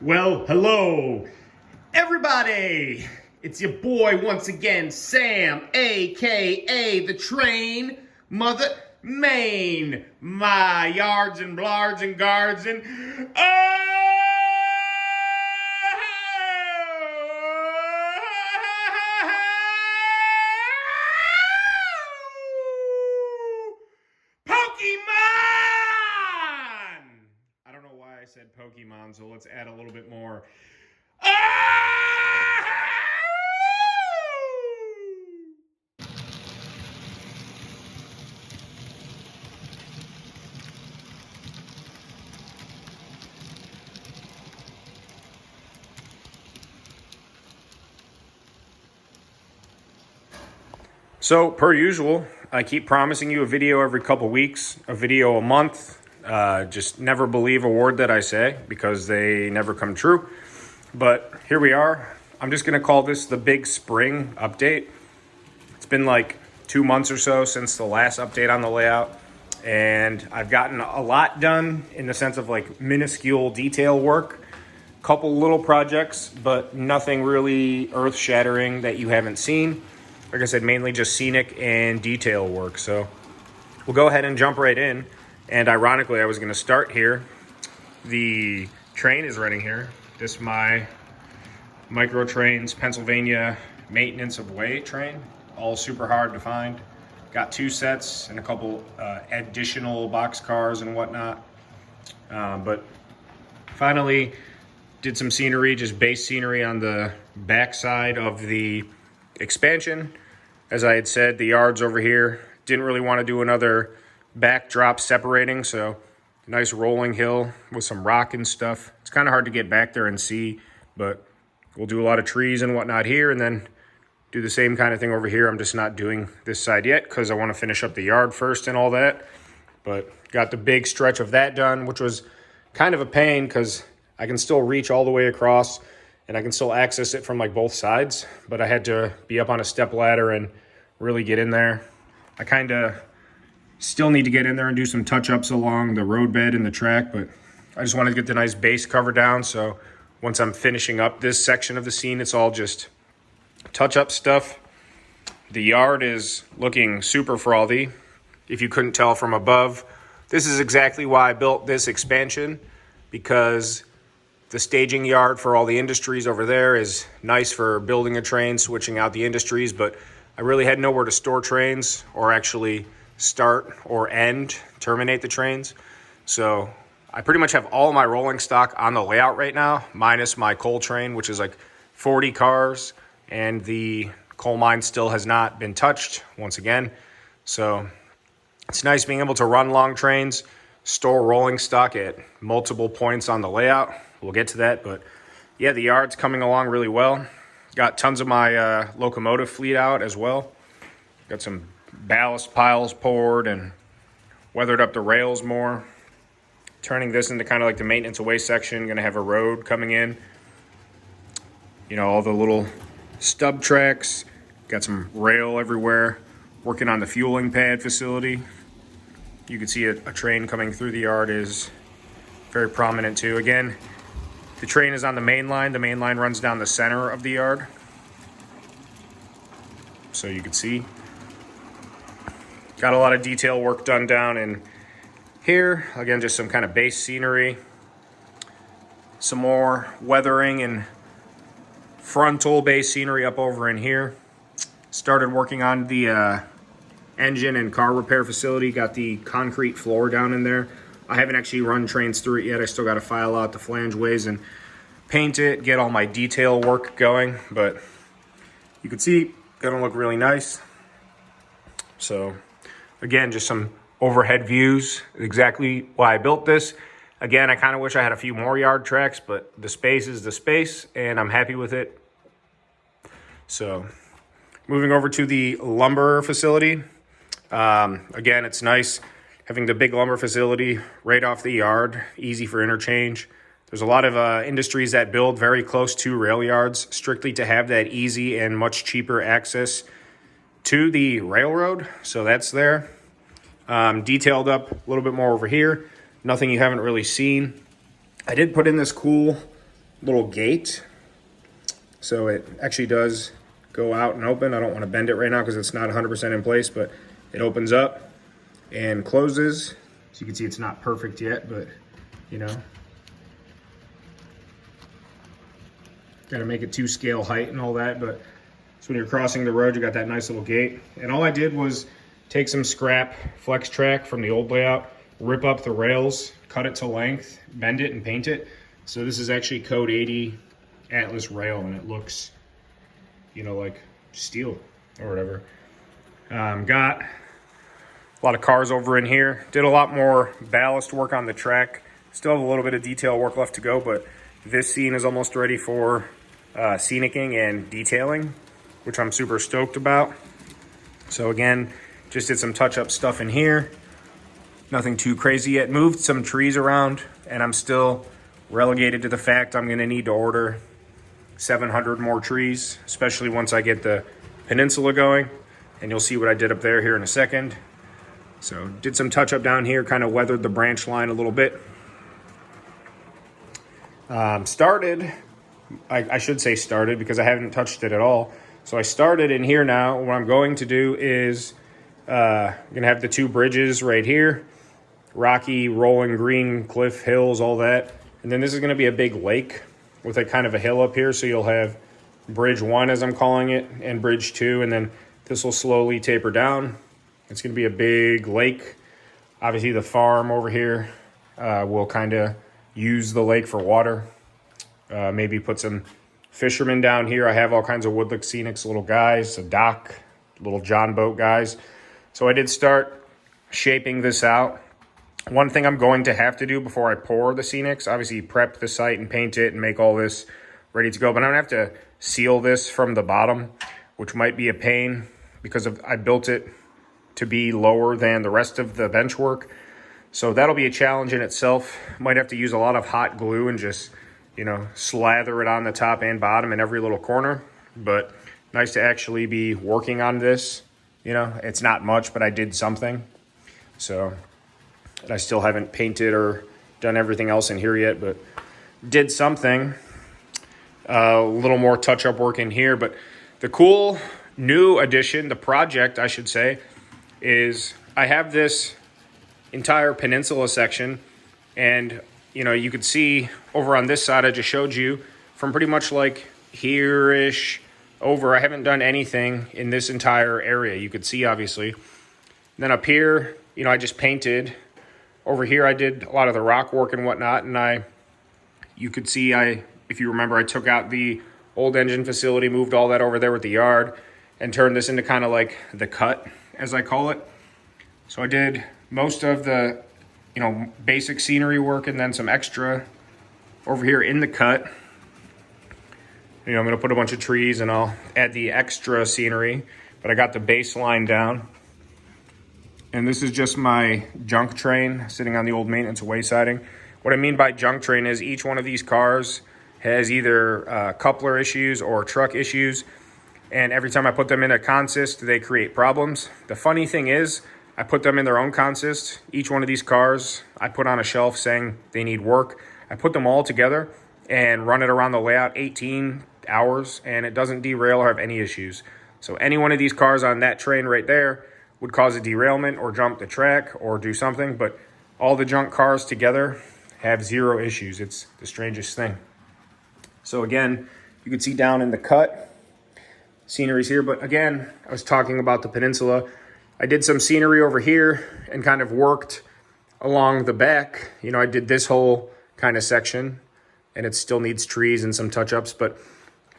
Well, hello, everybody. It's your boy once again, Sam, aka the Train Mother Main. My yards and blards and guards and Pokemon! I don't know why I said Pokemon, so let's add a little bit more. So, per usual, I keep promising you a video every couple weeks, a video a month. Just never believe a word that I say because they never come true. But here we are. I'm just going to call this the big spring update. It's been like 2 months or so since the last update on the layout. And I've gotten a lot done in the sense of like minuscule detail work. Couple little projects, but nothing really earth-shattering that you haven't seen. Like I said, mainly just scenic and detail work. So we'll go ahead and jump right in. And ironically, I was going to start here. The train is running here. This is my Micro Trains Pennsylvania maintenance of way train. All super hard to find. Got 2 sets and a couple additional box cars and whatnot. But finally did some scenery, just base scenery on the back side of the expansion. As I had said, the yards over here, didn't really want to do another backdrop separating, so nice rolling hill with some rock and stuff. It's kind of hard to get back there and see, but we'll do a lot of trees and whatnot here and then do the same kind of thing over here. I'm just not doing this side yet because I want to finish up the yard first and all that. But got the big stretch of that done, which was kind of a pain because I can still reach all the way across and I can still access it from like both sides, but I had to be up on a step ladder and really get in there. I kind of still need to get in there and do some touch-ups along the roadbed and the track, but I just wanted to get the nice base cover down, so once I'm finishing up this section of the scene, it's all just touch-up stuff. The yard is looking super frothy. If you couldn't tell from above, this is exactly why I built this expansion, because the staging yard for all the industries over there is nice for building a train, switching out the industries, but I really had nowhere to store trains or actually start or terminate the trains. So I pretty much have all my rolling stock on the layout right now, minus my coal train, which is like 40 cars, and the coal mine still has not been touched once again. So it's nice being able to run long trains, store rolling stock at multiple points on the layout. We'll get to that, but yeah, the yard's coming along really well. Got tons of my locomotive fleet out as well. Got some ballast piles poured and weathered up the rails more. Turning this into kind of like the maintenance away section. Gonna have a road coming in. You know, all the little stub tracks. Got some rail everywhere. Working on the fueling pad facility. You can see a train coming through the yard is very prominent too. Again, the train is on the main line. The main line runs down the center of the yard. So you can see. Got a lot of detail work done down in here. Again, just some kind of base scenery. Some more weathering and frontal base scenery up over in here. Started working on the engine and car repair facility. Got the concrete floor down in there. I haven't actually run trains through it yet. I still got to file out the flangeways and paint it, get all my detail work going. But you can see, gonna look really nice. So again, just some overhead views, exactly why I built this. Again, I kind of wish I had a few more yard tracks, but the space is the space, and I'm happy with it. So moving over to the lumber facility. Again, it's nice having the big lumber facility right off the yard, easy for interchange. There's a lot of industries that build very close to rail yards, strictly to have that easy and much cheaper access to the railroad. So that's there. Detailed up a little bit more over here. Nothing you haven't really seen. I did put in this cool little gate. So it actually does go out and open. I don't want to bend it right now because it's not 100% in place, but it opens up and closes. So you can see it's not perfect yet, but you know, got to make it to scale height and all that. But so when you're crossing the road, you got that nice little gate. And all I did was take some scrap Flex Track from the old layout, rip up the rails, cut it to length, bend it and paint it. So this is actually Code 80 Atlas rail, and it looks, you know, like steel or whatever. Got a lot of cars over in here. Did a lot more ballast work on the track. Still have a little bit of detail work left to go, but this scene is almost ready for scenicking and detailing, which I'm super stoked about. So again, just did some touch-up stuff in here. Nothing too crazy yet. Moved some trees around, and I'm still relegated to the fact I'm gonna need to order 700 more trees, especially once I get the peninsula going. And you'll see what I did up there here in a second. So did some touch up down here, kind of weathered the branch line a little bit. I should say started because I haven't touched it at all. So I started in here now. What I'm going to do is I'm gonna have the two bridges right here. Rocky, rolling green cliff hills, all that. And then this is gonna be a big lake with a kind of a hill up here. So you'll have bridge 1, as I'm calling it, and bridge 2, and then this will slowly taper down. It's gonna be a big lake. Obviously the farm over here will kind of use the lake for water. Maybe put some fishermen down here. I have all kinds of Woodlick Scenics little guys, a dock, little John boat guys. So I did start shaping this out. One thing I'm going to have to do before I pour the Scenics, obviously prep the site and paint it and make all this ready to go, but I'm gonna have to seal this from the bottom, which might be a pain because I built it to be lower than the rest of the bench work. So that'll be a challenge in itself. Might have to use a lot of hot glue and just, you know, slather it on the top and bottom in every little corner. But nice to actually be working on this. You know, it's not much, but I did something. So I still haven't painted or done everything else in here yet, but did something. A little more touch-up work in here. But the cool new addition, the project, I should say, is I have this entire peninsula section, and you know, you could see over on this side I just showed you from pretty much like here-ish over. I haven't done anything in this entire area. You could see obviously. And then up here, you know, I just painted. Over here I did a lot of the rock work and whatnot, and you could see if you remember, I took out the old engine facility, moved all that over there with the yard, and turned this into kind of like the cut, as I call it. So I did most of the, you know, basic scenery work and then some extra over here in the cut. You know, I'm gonna put a bunch of trees and I'll add the extra scenery, but I got the baseline down. And this is just my junk train sitting on the old maintenance away siding. What I mean by junk train is each one of these cars has either coupler issues or truck issues. And every time I put them in a consist, they create problems. The funny thing is, I put them in their own consist. Each one of these cars, I put on a shelf saying they need work. I put them all together and run it around the layout 18 hours, and it doesn't derail or have any issues. So any one of these cars on that train right there would cause a derailment or jump the track or do something, but all the junk cars together have zero issues. It's the strangest thing. So again, you can see down in the cut, scenery's here, but again, I was talking about the peninsula. I did some scenery over here and kind of worked along the back. You know, I did this whole kind of section, and it still needs trees and some touch-ups, but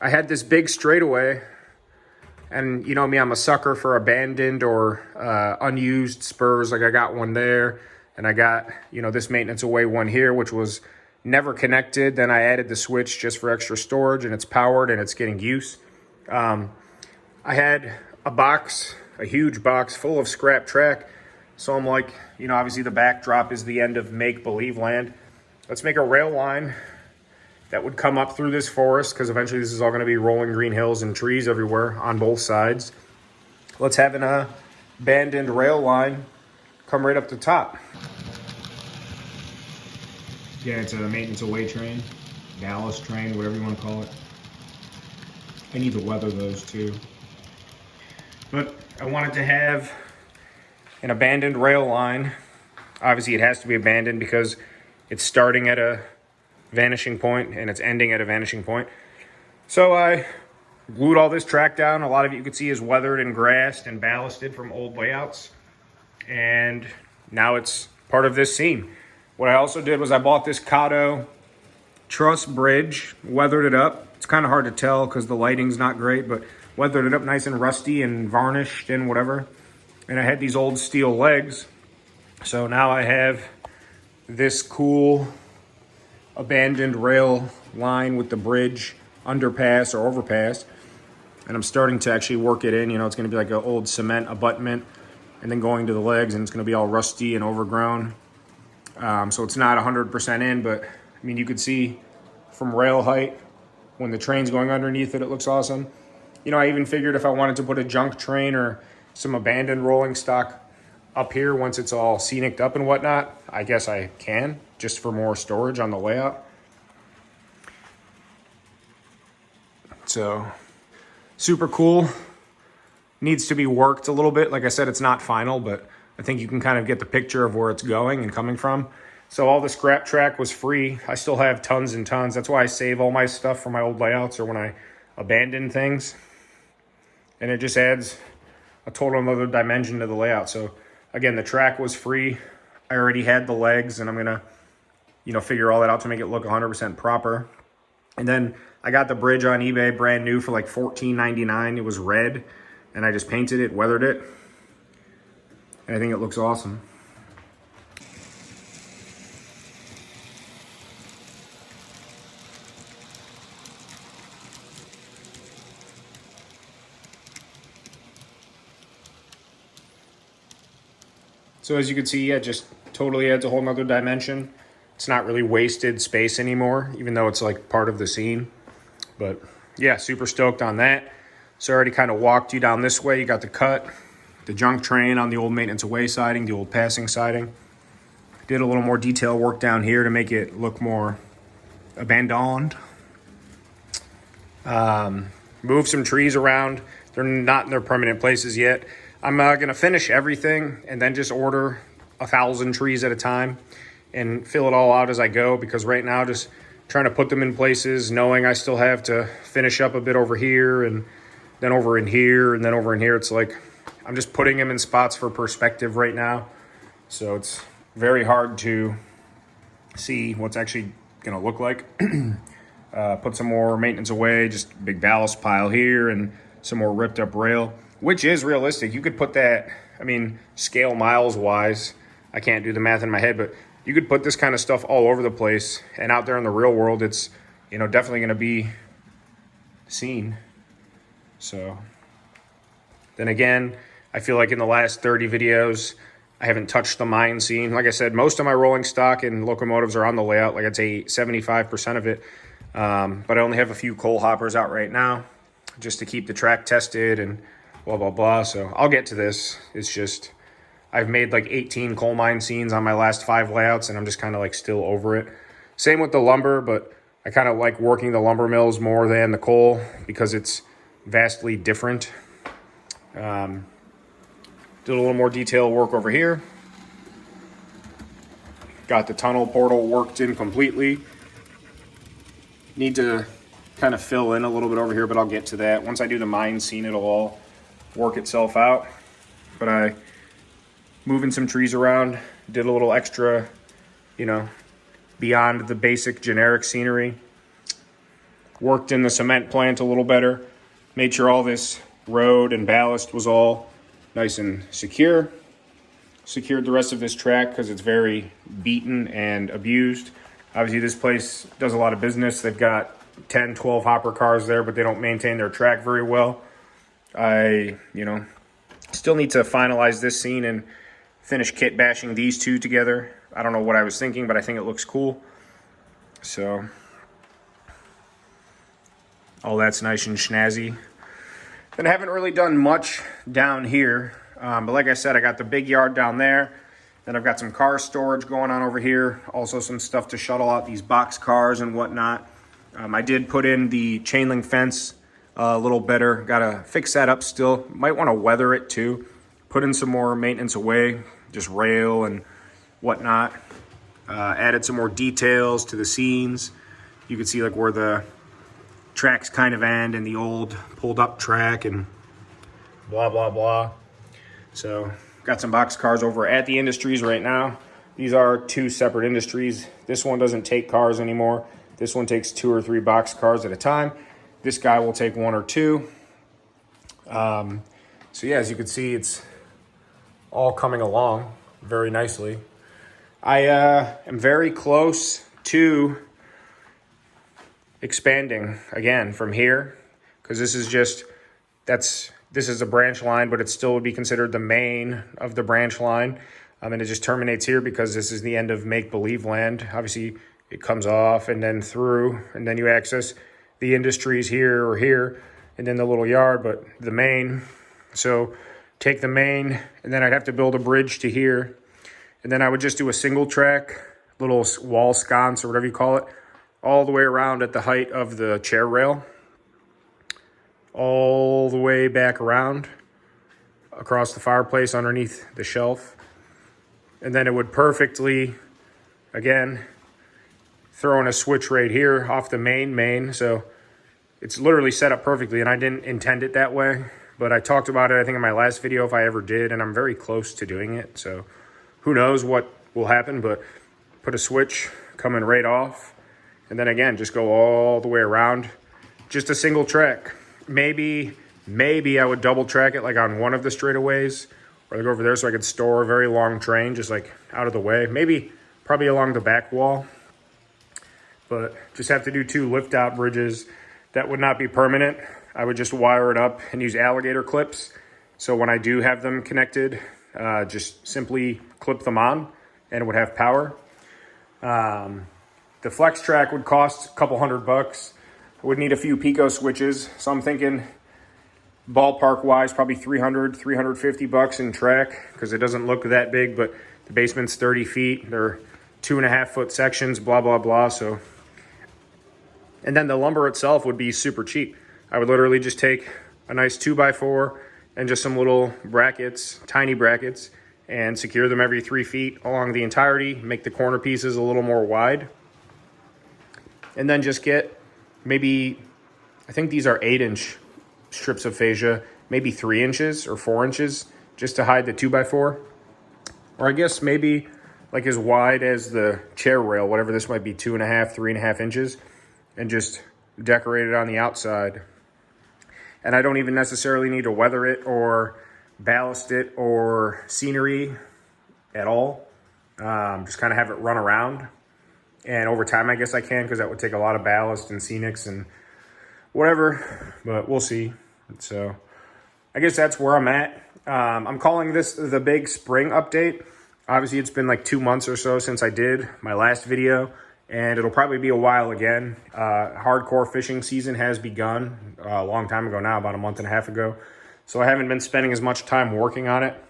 I had this big straightaway, and you know me, I'm a sucker for abandoned or unused spurs. Like I got one there, and I got, you know, this maintenance away one here, which was never connected. Then I added the switch just for extra storage, and it's powered and it's getting use. I had a box, a huge box full of scrap track. So I'm like, you know, obviously the backdrop is the end of make-believe land. Let's make a rail line that would come up through this forest, because eventually this is all going to be rolling green hills and trees everywhere on both sides. Let's have an abandoned rail line come right up the top. Yeah, it's a maintenance away train. ballast train, whatever you want to call it. I need to weather those too. But I wanted to have an abandoned rail line. Obviously it has to be abandoned because it's starting at a vanishing point and it's ending at a vanishing point. So I glued all this track down. A lot of it you can see is weathered and grassed and ballasted from old layouts. And now it's part of this scene. What I also did was I bought this Kato truss bridge, weathered it up. It's kind of hard to tell because the lighting's not great, but weathered it up nice and rusty and varnished and whatever. And I had these old steel legs. So now I have this cool abandoned rail line with the bridge, underpass or overpass. And I'm starting to actually work it in. You know, it's going to be like an old cement abutment and then going to the legs, and it's going to be all rusty and overgrown. So it's not 100% in, but I mean, you could see from rail height when the train's going underneath it, it looks awesome. You know, I even figured if I wanted to put a junk train or some abandoned rolling stock up here once it's all scenic up and whatnot, I guess I can, just for more storage on the layout. So, super cool. Needs to be worked a little bit. Like I said, it's not final, but I think you can kind of get the picture of where it's going and coming from. So all the scrap track was free. I still have tons and tons. That's why I save all my stuff from my old layouts or when I abandon things. And it just adds a total another dimension to the layout. So again, the track was free. I already had the legs, and I'm gonna, you know, figure all that out to make it look 100% proper. And then I got the bridge on eBay brand new for like $14.99. It was red, and I just painted it, weathered it, and I think it looks awesome. So as you can see, it just totally adds a whole nother dimension. It's not really wasted space anymore, even though it's like part of the scene. But yeah, super stoked on that. So I already kind of walked you down this way. You got the cut, the junk train on the old maintenance away siding, the old passing siding. Did a little more detail work down here to make it look more abandoned. Move some trees around. They're not in their permanent places yet. I'm going to finish everything and then just order 1,000 trees at a time and fill it all out as I go, because right now just trying to put them in places, knowing I still have to finish up a bit over here and then over in here and then over in here. It's like I'm just putting them in spots for perspective right now. So it's very hard to see what's actually going to look like. Put some more maintenance away, just a big ballast pile here and some more ripped up rail, which is realistic. You could put that, I mean, scale miles wise, I can't do the math in my head, but you could put this kind of stuff all over the place, and out there in the real world, it's, you know, definitely going to be seen. So then again, I feel like in the last 30 videos, I haven't touched the mine scene. Like I said, most of my rolling stock and locomotives are on the layout. Like I'd say 75% of it. But I only have a few coal hoppers out right now just to keep the track tested and blah, blah, blah. So I'll get to this. It's just, I've made like 18 coal mine scenes on my last 5 layouts, and I'm just kind of like still over it. Same with the lumber, but I kind of like working the lumber mills more than the coal because it's vastly different. Did a little more detail work over here. Got the tunnel portal worked in completely. Need to kind of fill in a little bit over here, but I'll get to that. Once I do the mine scene, it'll all work itself out. But I moving some trees around, did a little extra, you know, beyond the basic generic scenery. Worked in the cement plant a little better. Made sure all this road and ballast was all nice and secure. Secured the rest of this track because it's very beaten and abused. Obviously, this place does a lot of business. They've got 10, 12 hopper cars there, but they don't maintain their track very well. I, you know, still need to finalize this scene and finish kit bashing these two together. I don't know what I was thinking, but I think it looks cool. So, all that's nice and snazzy. Then I haven't really done much down here. But like I said, I got the big yard down there. Then I've got some car storage going on over here. Also some stuff to shuttle out these box cars and whatnot. I did put in the chain link fence a little better. Got to fix that up still. Might want to weather it too. Put in some more maintenance away, just rail and whatnot. Added some more details to the scenes. You can see like where the tracks kind of end and the old pulled up track and blah, blah, blah. So got some box cars over at the Industries right now. These are two separate Industries. This one doesn't take cars anymore. This one takes 2 or 3 box cars at a time. This guy will take 1 or 2. So yeah, as you can see, it's all coming along very nicely. I am very close to expanding again from here, because this is a branch line, but it still would be considered the main of the branch line. And it just terminates here because this is the end of Make Believe Land. Obviously, it comes off and then through, and then you access the Industries here or here, and then the little yard, but the main. So take the main, and then I'd have to build a bridge to here. And then I would just do a single track, little wall sconce or whatever you call it, all the way around at the height of the chair rail, all the way back around across the fireplace underneath the shelf. And then it would perfectly, again, throw in a switch right here off the main. So it's literally set up perfectly, and I didn't intend it that way. But I talked about it, I think, in my last video, if I ever did, and I'm very close to doing it. So who knows what will happen, but put a switch coming right off. And then again, just go all the way around. Just a single track. Maybe I would double track it like on one of the straightaways, or like over there so I could store a very long train just like out of the way. Probably along the back wall. But just have to do 2 lift out bridges. That would not be permanent. I would just wire it up and use alligator clips. So when I do have them connected, just simply clip them on and it would have power. The flex track would cost a couple $100. I would need a few Pico switches. So I'm thinking ballpark wise, probably $350 in track, because it doesn't look that big, but the basement's 30 feet. They're 2.5-foot sections, blah, blah, blah. So, and then the lumber itself would be super cheap. I would literally just take a nice 2x4 and just some little brackets, tiny brackets, and secure them every 3 feet along the entirety, make the corner pieces a little more wide. And then just get maybe, I think these are 8-inch strips of fascia, maybe 3 inches or 4 inches, just to hide the 2x4. Or I guess maybe like as wide as the chair rail, whatever this might be, 2.5, 3.5 inches, and just decorate it on the outside. And I don't even necessarily need to weather it or ballast it or scenery at all. Just kind of have it run around. And over time, I guess I can, because that would take a lot of ballast and scenics and whatever, but we'll see. So I guess that's where I'm at. I'm calling this the big spring update. Obviously, it's been like 2 months or so since I did my last video, and it'll probably be a while again. Hardcore fishing season has begun a long time ago now, about a month and a half ago. So I haven't been spending as much time working on it.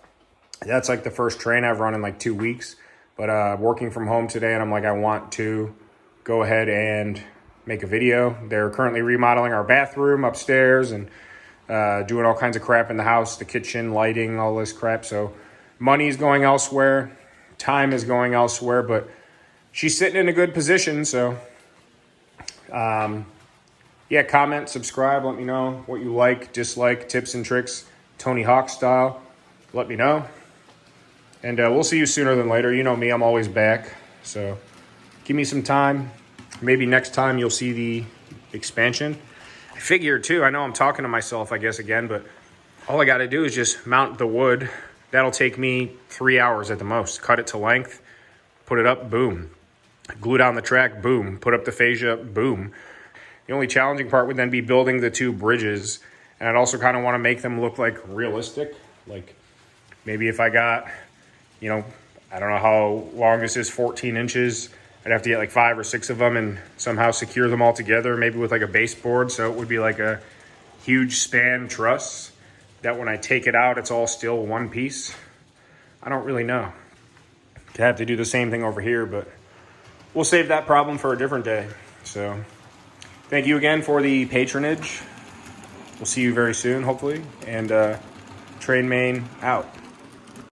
That's like the first train I've run in like 2 weeks. But working from home today, and I'm like, I want to go ahead and make a video. They're currently remodeling our bathroom upstairs and doing all kinds of crap in the house, the kitchen, lighting, all this crap. So money is going elsewhere, time is going elsewhere, but she's sitting in a good position. So yeah, comment, subscribe, let me know what you like, dislike, tips and tricks, Tony Hawk style. Let me know. And we'll see you sooner than later. You know me, I'm always back. So give me some time. Maybe next time you'll see the expansion. I figure too, I know I'm talking to myself, I guess, again, but all I got to do is just mount the wood. That'll take me 3 hours at the most. Cut it to length, put it up, boom. Glue down the track, boom. Put up the fascia, boom. The only challenging part would then be building the 2 bridges. And I'd also kind of want to make them look like realistic. Like maybe if I got, you know, I don't know how long this is, 14 inches. I'd have to get like 5 or 6 of them and somehow secure them all together, maybe with like a baseboard. So it would be like a huge span truss that when I take it out, it's all still one piece. I don't really know. Could have to do the same thing over here, but we'll save that problem for a different day. So Thank you again for the patronage. We'll see you very soon, hopefully. And Train Main out.